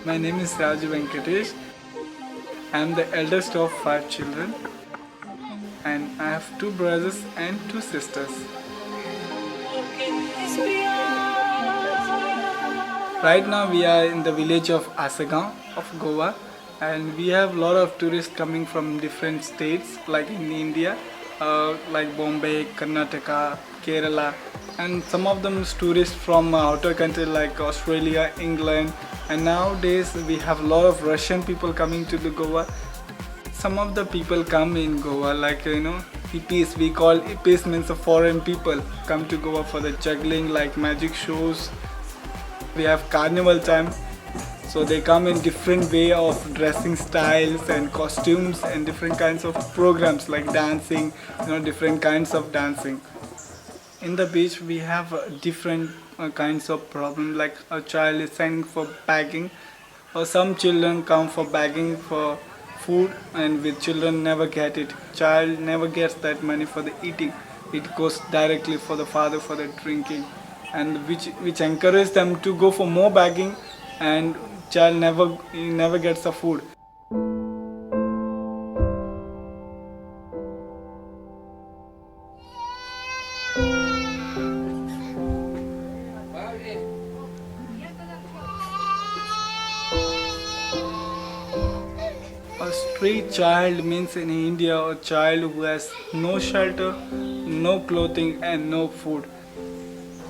My name is Raju. I am the eldest of 5 children and I have 2 brothers and 2 sisters. Right now we are in the village of Asagaon of Goa, and we have a lot of tourists coming from different states like in India, like Bombay, Karnataka, Kerala, and some of them is tourists from outer country like Australia, England, and nowadays we have a lot of Russian people coming to the Goa. Some of the people come in Goa like hippies. We call hippies means a foreign people come to Goa for the juggling like magic shows. We have carnival time, so they come in different way of dressing styles and costumes and different kinds of programs like dancing, different kinds of dancing. In the beach we have different kinds of problem, like a child is sent for begging, or some children come for begging for food, and with children never get it. Child never gets that money for the eating. It goes directly for the father for the drinking, and which encourage them to go for more begging, and child never gets the food. A street child means in India a child who has no shelter, no clothing and no food.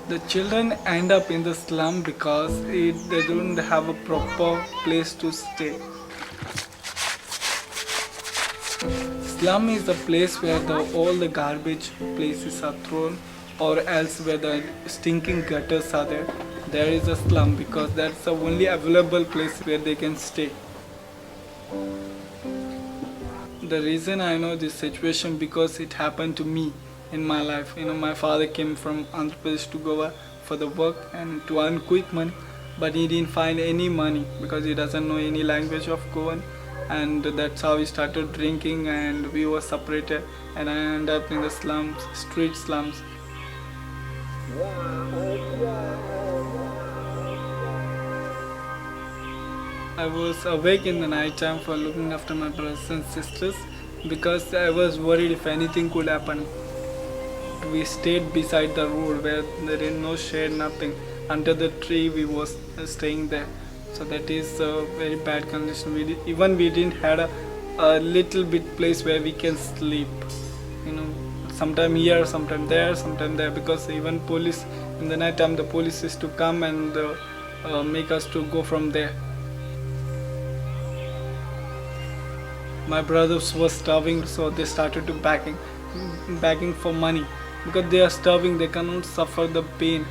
The children end up in the slum because they don't have a proper place to stay. Slum is the place where all the garbage places are thrown, or else where the stinking gutters are there. There is a slum because that's the only available place where they can stay. The reason I know this situation because it happened to me in my life. My father came from Andhra Pradesh to Goa for the work and to earn quick money, but he didn't find any money because he doesn't know any language of Goan, and that's how he started drinking, and we were separated, and I ended up in the slums, street slums. I was awake in the night time for looking after my brothers and sisters because I was worried if anything could happen. We stayed beside the road where there is no shade, nothing. Under the tree we was staying there. So that is a very bad condition. We didn't have a little bit place where we can sleep. Sometime here, sometime there, because even police, in the night time the police used to come and make us to go from there. My brothers were starving, so they started to begging for money because they are starving. They cannot suffer the pain.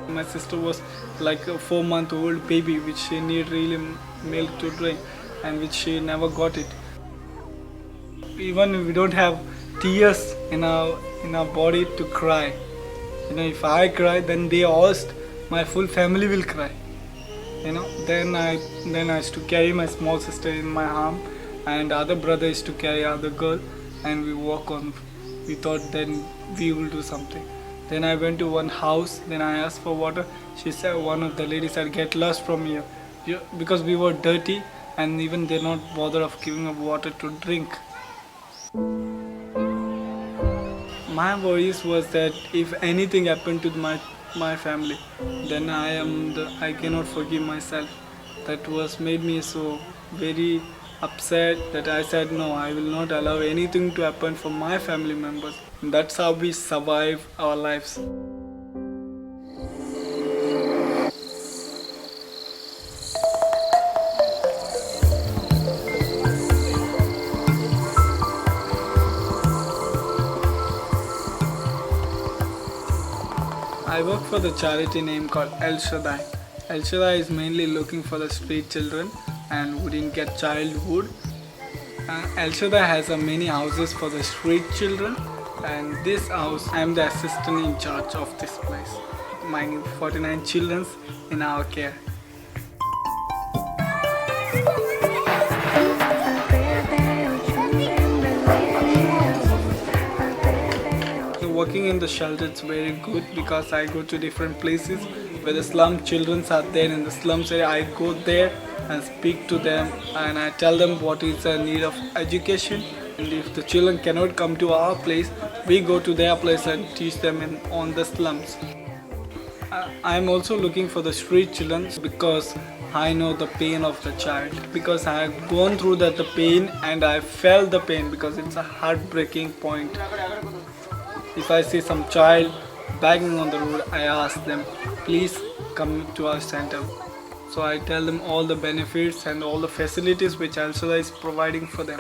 My sister was like a 4-month-old baby, which she need really milk to drink, and which she never got it. Even if we don't have tears in our body to cry, if I cry, then my full family will cry. Then I used to carry my small sister in my arm, and other brother used to carry other girl, and we walk on. We thought then we will do something. Then I went to one house, then I asked for water. She said, one of the ladies said, get lost from here, because we were dirty, and even they're not bothered of giving up water to drink. My worries was that if anything happened to my family, then I cannot forgive myself. That was made me so very upset that I said no, I will not allow anything to happen for my family members. That's how we survive our lives. I work for the charity name called El Shaddai. El Shaddai is mainly looking for the street children and who didn't get childhood. El Shaddai has many houses for the street children, and this house I am the assistant in charge of this place. My 49 children in our care. working in the shelter it's very good because I go to different places where the slum children are there in the slums area. I go there and speak to them and I tell them what is the need of education. And if the children cannot come to our place, we go to their place and teach them on the slums. I'm also looking for the street children because I know the pain of the child. Because I have gone through the pain and I felt the pain because it's a heartbreaking point. If I see some child begging on the road, I ask them, please come to our center. So I tell them all the benefits and all the facilities which Al-Shaddai is providing for them.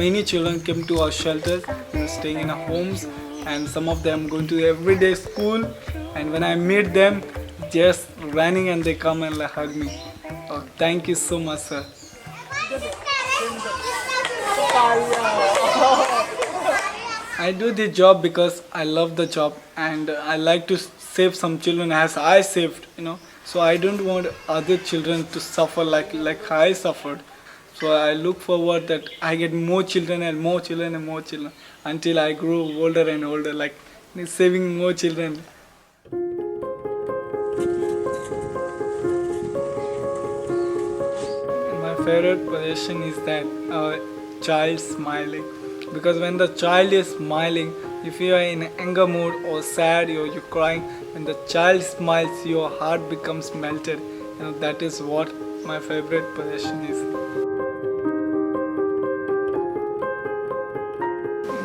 Many children came to our shelters and staying in our homes, and some of them going to everyday school, and when I meet them just running and they come and hug me. Oh, thank you so much, sir. I do this job because I love the job and I like to save some children as I saved, so I don't want other children to suffer like I suffered. So I look forward that I get more children and more children and more children until I grow older and older, like saving more children. My favorite position is that child smiling, because when the child is smiling, if you are in anger mood or sad or you're crying, when the child smiles, your heart becomes melted. That is what my favorite position is.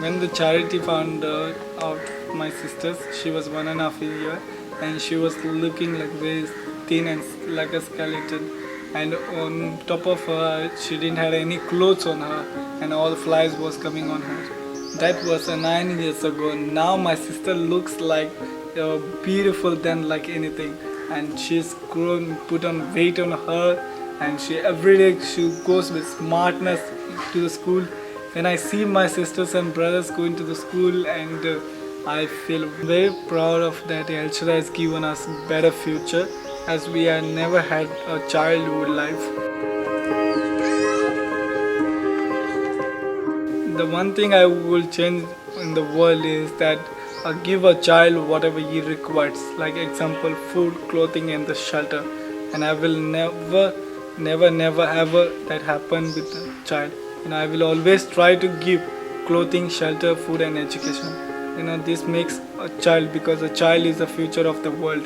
When the charity found out my sisters, she was 1.5 years and she was looking like very thin and like a skeleton, and on top of her she didn't have any clothes on her and all flies was coming on her. That was 9 years ago. Now my sister looks like beautiful than like anything, and she's grown, put on weight on her, and she every day she goes with smartness to the school. When I see my sisters and brothers going to the school, and I feel very proud of that. El Shaddai has given us better future as we have never had a childhood life. The one thing I will change in the world is that I give a child whatever he requires, like example food, clothing and the shelter, and I will never ever that happen with a child. I will always try to give clothing, shelter, food and education. This makes a child, because a child is the future of the world.